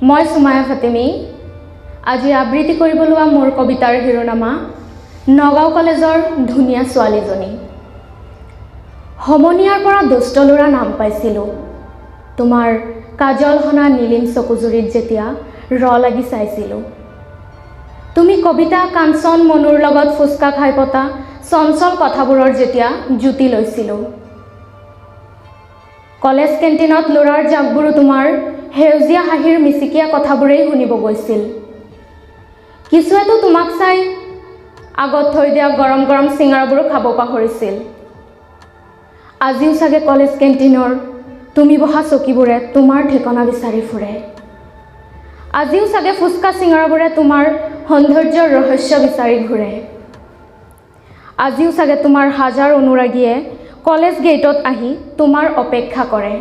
মই সুমায়া ফাতেমী আজি আবৃত্তি কৰিব লোৱা মোৰ কবিতাৰ শিৰোনামা নগাঁও কলেজৰ ধুনীয়া ছোৱালীজনী। সমনীয়াৰ পৰা দুষ্ট ল'ৰা নাম পাইছিলোঁ, তোমাৰ কাজল হনা নীলিম চকুজুৰিত যেতিয়া লাগি চাইছিলোঁ। তুমি কবিতা কাঞ্চন মনুৰ লগত ফুচকা খাই পতা চঞ্চল কথাবোৰৰ যেতিয়া জুতি লৈছিলোঁ। কলেজ কেণ্টিনত ল'ৰাৰ জাকবোৰো তোমাৰ সেউজীয়া হাঁহিৰ মিচিকীয়া কথাবোৰেই শুনিব গৈছিল। কিছুৱেতো তোমাক চাই আগত থৈ দিয়া গৰম গৰম চিঙৰাবোৰো খাব পাহৰিছিল। আজিও চাগে কলেজ কেণ্টিনৰ তুমি বহা চকীবোৰে তোমাৰ ঠিকনা বিচাৰি ফুৰে। আজিও চাগে ফুচকা চিঙৰাবোৰে তোমাৰ সৌন্দৰ্যৰ ৰহস্য বিচাৰি ঘূৰে। আজিও চাগে তোমাৰ হাজাৰ অনুৰাগীয়ে কলেজ গেটত আহি তোমাৰ অপেক্ষা কৰে।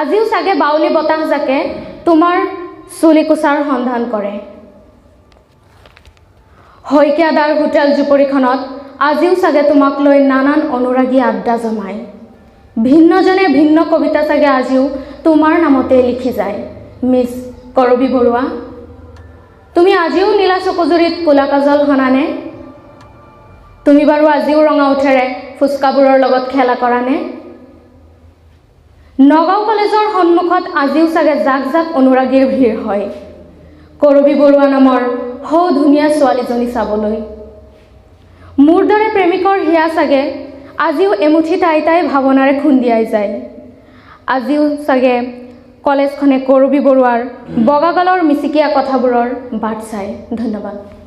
আজিও চাগে বাউলী বতাহজাকে তোমাৰ চুলিকোচাৰ সন্ধান কৰে। শইকীয়াদাৰ হোটেল জুপৰিখনত আজিও চাগে তোমাক লৈ নানান অনুৰাগী আড্ডা জমায়। ভিন্নজনে ভিন্ন কবিতা চাগে আজিও তোমাৰ নামতে লিখি যায়। মিছ কৰবী বৰুৱা, তুমি আজিও নীলা চকুজুৰিত কোলা কাজল হনানে? তুমি বাৰু আজিও ৰঙা উঠেৰে ফুচকাবোৰৰ লগত খেলা কৰানে? নগাঁও কলেজৰ সন্মুখত আজিও চাগে জাক জাক অনুৰাগীৰ ভিৰ হয় কৰবী বৰুৱা নামৰ সৌ ধুনীয়া ছোৱালীজনী চাবলৈ। মোৰ দৰে প্ৰেমিকৰ হিয়া চাগে আজিও এমুঠি টাই টাই ভাৱনাৰে খুন্দিয়াই যায়। আজিও চাগে কলেজখনে কৰবী বৰুৱাৰ বগাগালৰ মিচিকীয়া কথাবোৰৰ বাট চায়। ধন্যবাদ।